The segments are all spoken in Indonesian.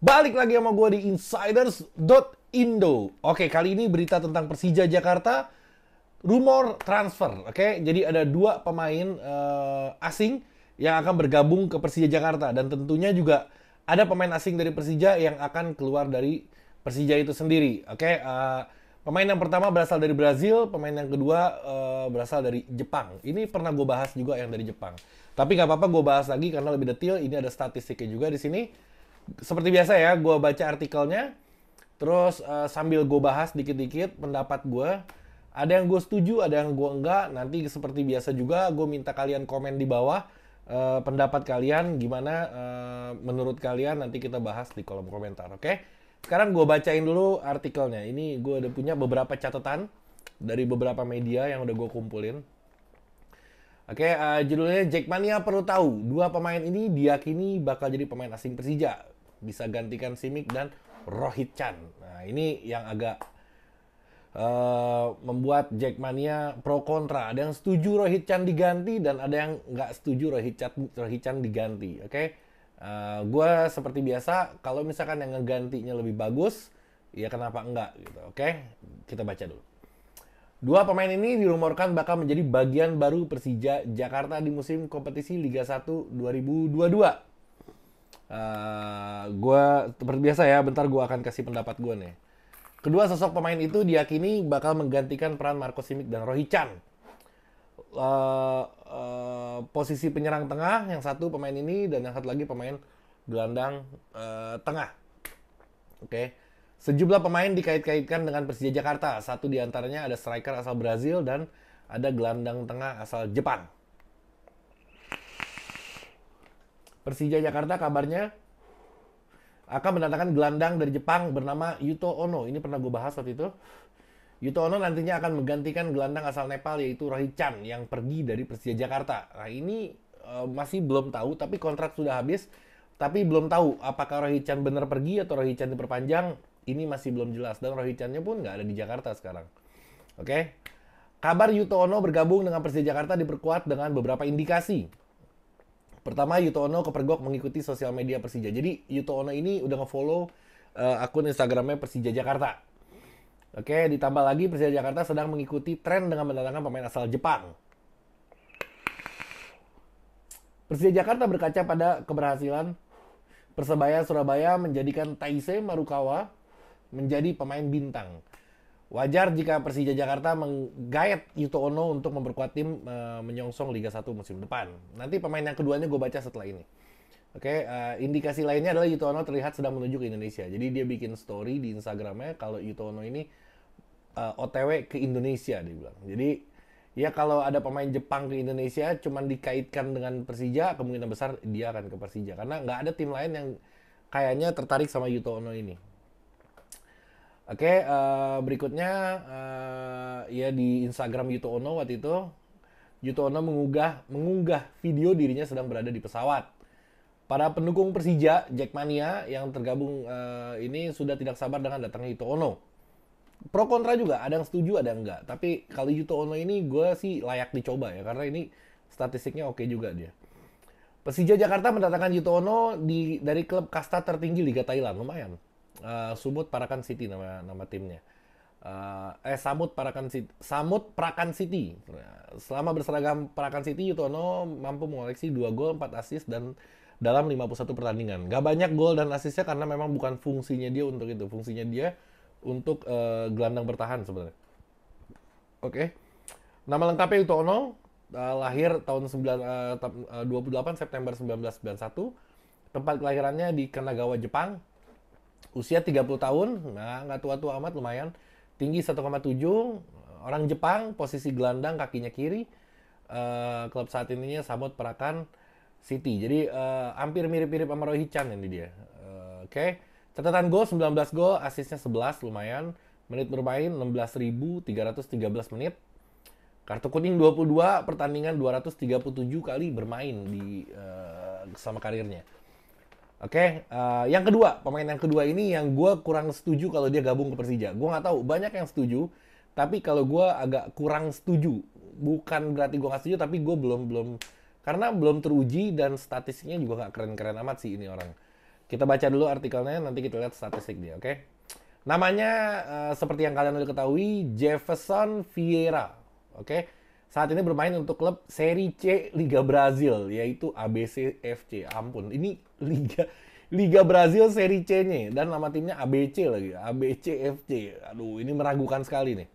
Balik lagi sama gue di Insiders.Indo. Oke, kali ini berita tentang Persija Jakarta, rumor transfer. Oke, jadi ada dua pemain asing yang akan bergabung ke Persija Jakarta. Dan tentunya juga ada pemain asing dari Persija yang akan keluar dari Persija itu sendiri. Oke, pemain yang pertama berasal dari Brazil, pemain yang kedua berasal dari Jepang. Ini pernah gue bahas juga yang dari Jepang. Tapi nggak apa-apa, gue bahas lagi karena lebih detail. Ini ada statistiknya juga di sini. Seperti biasa ya, gue baca artikelnya, terus sambil gue bahas dikit-dikit pendapat gue. Ada yang gue setuju, ada yang gue enggak. Nanti seperti biasa juga, gue minta kalian komen di bawah pendapat kalian gimana, menurut kalian. Nanti kita bahas di kolom komentar, oke? Sekarang gue bacain dulu artikelnya. Ini gue udah punya beberapa catatan dari beberapa media yang udah gue kumpulin. Oke, judulnya Jackmania perlu tahu. Dua pemain ini diyakini bakal jadi pemain asing Persija. Bisa gantikan Simic dan Rohit Chan. Nah, ini yang agak membuat Jackmania pro kontra. Ada yang setuju Rohit Chan diganti dan ada yang nggak setuju Rohit Chan diganti. Oke, gue seperti biasa, kalau misalkan yang ngegantinya lebih bagus, ya kenapa enggak gitu. Oke, kita baca dulu. Dua pemain ini dirumorkan bakal menjadi bagian baru Persija Jakarta di musim kompetisi Liga 1 2022. Gue seperti biasa ya, bentar gue akan kasih pendapat gue nih. Kedua sosok pemain itu diyakini bakal menggantikan peran Marco Simic dan Rohit Chan. Posisi penyerang tengah, yang satu pemain ini dan yang satu lagi pemain gelandang tengah. Oke. Sejumlah pemain dikait-kaitkan dengan Persija Jakarta. Satu diantaranya ada striker asal Brazil dan ada gelandang tengah asal Jepang. Persija Jakarta kabarnya akan mendatangkan gelandang dari Jepang bernama Yuto Ono. Ini pernah gue bahas waktu itu. Yuto Ono nantinya akan menggantikan gelandang asal Nepal yaitu Rohit Chan yang pergi dari Persija Jakarta. Nah ini masih belum tahu, tapi kontrak sudah habis. Tapi belum tahu apakah Rohit Chan benar pergi atau Rohit Chan diperpanjang. Ini masih belum jelas dan Rohit Chan-nya pun nggak ada di Jakarta sekarang. Oke. Kabar Yuto Ono bergabung dengan Persija Jakarta diperkuat dengan beberapa indikasi. Pertama, Yuto Ono kepergok mengikuti sosial media Persija. Jadi Yuto Ono ini udah nge-follow akun Instagramnya Persija Jakarta. Oke, ditambah lagi Persija Jakarta sedang mengikuti tren dengan mendatangkan pemain asal Jepang. Persija Jakarta berkaca pada keberhasilan Persebaya Surabaya menjadikan Taisei Marukawa menjadi pemain bintang. Wajar jika Persija Jakarta menggait Yuto Ono untuk memperkuat tim menyongsong Liga 1 musim depan. Nanti pemain yang keduanya gue baca setelah ini. Oke, indikasi lainnya adalah Yuto Ono terlihat sedang menuju ke Indonesia. Jadi dia bikin story di Instagramnya kalau Yuto Ono ini OTW ke Indonesia, dia bilang. Jadi ya kalau ada pemain Jepang ke Indonesia cuman dikaitkan dengan Persija, kemungkinan besar dia akan ke Persija. Karena nggak ada tim lain yang kayaknya tertarik sama Yuto Ono ini. Oke, berikutnya ya di Instagram Yuto Ono waktu itu, Yuto Ono mengunggah video dirinya sedang berada di pesawat. Para pendukung Persija, Jackmania yang tergabung ini sudah tidak sabar dengan datangnya Yuto Ono. Pro kontra juga, ada yang setuju, ada yang enggak. Tapi kalau Yuto Ono ini gue sih layak dicoba ya, karena ini statistiknya oke juga dia. Persija Jakarta mendatangkan Yuto Ono dari klub kasta tertinggi Liga Thailand, lumayan. Sumut Parakan City nama timnya. Samut Prakan City. Selama berseragam Parakan City, Yuto Ono mampu mengoleksi 2 gol, 4 assist dan dalam 51 pertandingan. Gak banyak gol dan assistnya karena memang bukan fungsinya dia untuk itu. Fungsinya dia untuk gelandang bertahan sebenarnya. Oke. Nama lengkapnya Yuto Ono, lahir tahun 28 September 1991. Tempat kelahirannya di Kanagawa, Jepang. Usia 30 tahun, nah nggak tua-tua amat, lumayan. Tinggi 1,7, orang Jepang, posisi gelandang, kakinya kiri. Klub saat ininya Samut Prakan City. Jadi hampir mirip-mirip sama Rohit Chan ini dia. Oke. Catatan gol 19 gol, asisnya 11, lumayan. Menit bermain 16.313 menit. Kartu kuning 22, pertandingan 237 kali bermain di sama karirnya. Oke, yang kedua, pemain yang kedua ini yang gue kurang setuju kalau dia gabung ke Persija. Gue nggak tahu, banyak yang setuju, tapi kalau gue agak kurang setuju. Bukan berarti gue nggak setuju, tapi gue belum karena belum teruji dan statistiknya juga nggak keren-keren amat sih ini orang. Kita baca dulu artikelnya, nanti kita lihat statistik dia, oke? Namanya seperti yang kalian udah ketahui, Jefferson Vieira, oke? Saat ini bermain untuk klub Serie C Liga Brazil, yaitu ABC FC. Ampun, ini Liga Brazil Serie C-nya, dan nama timnya ABC lagi, ABC FC. Aduh, ini meragukan sekali nih.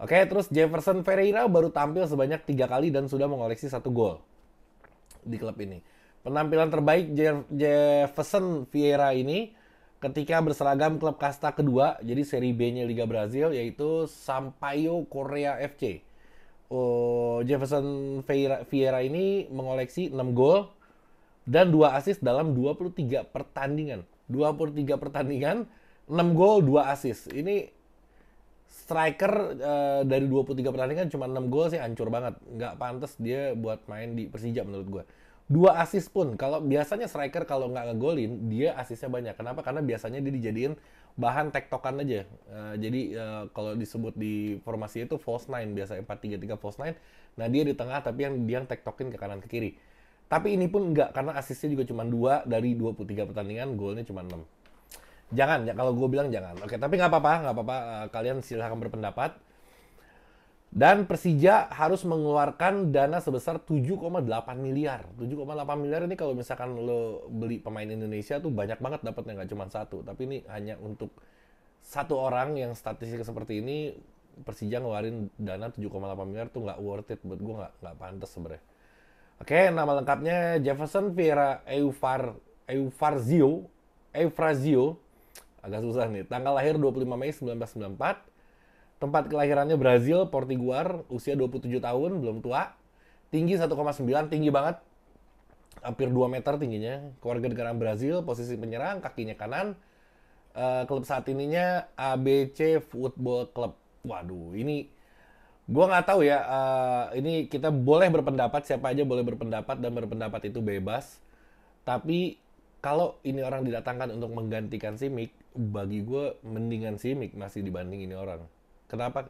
Oke, terus Jefferson Ferreira baru tampil sebanyak 3 kali dan sudah mengoleksi 1 gol di klub ini. Penampilan terbaik Jefferson Vieira ini ketika berseragam klub kasta kedua, jadi seri B-nya Liga Brazil, yaitu Sampaio Correa FC. Jefferson Vieira ini mengoleksi 6 gol dan 2 assist dalam 23 pertandingan. 23 pertandingan, 6 gol, 2 assist. Ini striker dari 23 pertandingan cuma 6 gol sih hancur banget. Nggak pantas dia buat main di Persija menurut gue. 2 assist pun, kalau biasanya striker kalau nggak ngegolin, dia assistnya banyak. Kenapa? Karena biasanya dia dijadiin bahan tektokan aja. Jadi kalau disebut di formasi itu false nine, biasanya 4-3-3 false nine. Nah dia di tengah tapi yang tektokin ke kanan ke kiri. Tapi ini pun nggak, karena assistnya juga cuma 2 dari 23 pertandingan, golnya cuma 6. Jangan, ya kalau gue bilang jangan. Oke, tapi nggak apa-apa. Kalian silahkan berpendapat. Dan Persija harus mengeluarkan dana sebesar 7,8 miliar. 7,8 miliar ini kalau misalkan lo beli pemain Indonesia tuh banyak banget dapatnya, nggak cuma satu. Tapi ini hanya untuk satu orang yang statistik seperti ini, Persija ngeluarin dana 7,8 miliar tuh nggak worth it buat gue, nggak pantas sebenarnya. Oke, nama lengkapnya Jefferson Vieira Eufrazio, agak susah nih. Tanggal lahir 25 Mei 1994. Tempat kelahirannya Brazil, Portiguar, usia 27 tahun, belum tua. Tinggi 1,9, tinggi banget. Hampir 2 meter tingginya. Keluarga negaraan Brazil, posisi penyerang, kakinya kanan. Klub saat ininya ABC Football Club. Waduh, ini gue nggak tahu ya. Ini kita boleh berpendapat, siapa aja boleh berpendapat, dan berpendapat itu bebas. Tapi kalau ini orang didatangkan untuk menggantikan Simic, bagi gue mendingan Simic masih dibanding ini orang. Kenapa?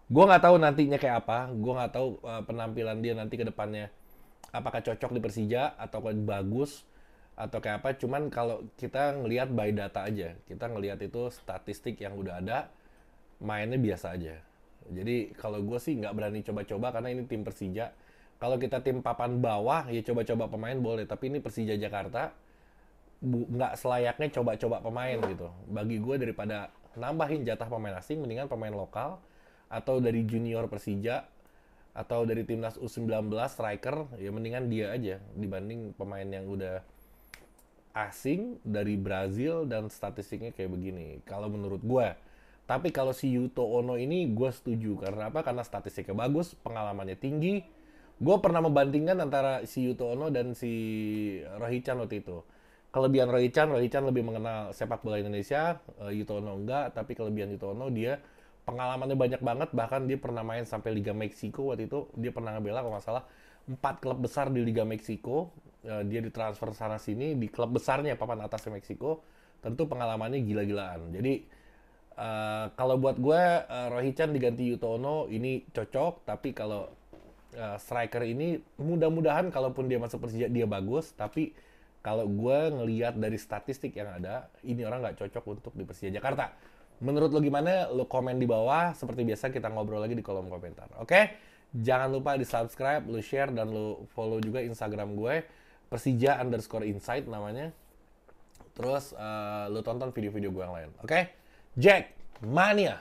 Gue nggak tahu nantinya kayak apa. Gue nggak tahu penampilan dia nanti ke depannya apakah cocok di Persija atau bagus atau kayak apa. Cuman kalau kita ngelihat by data aja, kita ngelihat itu statistik yang udah ada, mainnya biasa aja. Jadi kalau gue sih nggak berani coba-coba karena ini tim Persija. Kalau kita tim papan bawah ya coba-coba pemain boleh, tapi ini Persija Jakarta nggak selayaknya coba-coba pemain gitu. Bagi gue daripada nambahin jatah pemain asing, mendingan pemain lokal atau dari junior Persija atau dari timnas U19 striker, ya mendingan dia aja dibanding pemain yang udah asing dari Brazil dan statistiknya kayak begini kalau menurut gue. Tapi kalau si Yuto Ono ini gue setuju. Karena apa? Karena statistiknya bagus, pengalamannya tinggi. Gue pernah membandingkan antara si Yuto Ono dan si Rohichan waktu itu. Kelebihan Rohichan lebih mengenal sepak bola Indonesia, Yuto Ono enggak, tapi kelebihan Yuto Ono dia pengalamannya banyak banget, bahkan dia pernah main sampai Liga Meksiko waktu itu, dia pernah ngebela kalau nggak salah 4 klub besar di Liga Meksiko, dia ditransfer sana sini di klub besarnya papan atasnya Meksiko, tentu pengalamannya gila-gilaan. Jadi kalau buat gue Rohichan diganti Yuto Ono ini cocok, tapi kalau striker ini mudah-mudahan kalaupun dia masuk Persija dia bagus, tapi kalau gue ngelihat dari statistik yang ada, ini orang nggak cocok untuk di Persija Jakarta. Menurut lo gimana? Lo komen di bawah. Seperti biasa kita ngobrol lagi di kolom komentar. Oke? Jangan lupa di subscribe, lo share, dan lo follow juga Instagram gue. Persija_insight namanya. Terus lo tonton video-video gue yang lain. Oke? Jack Mania!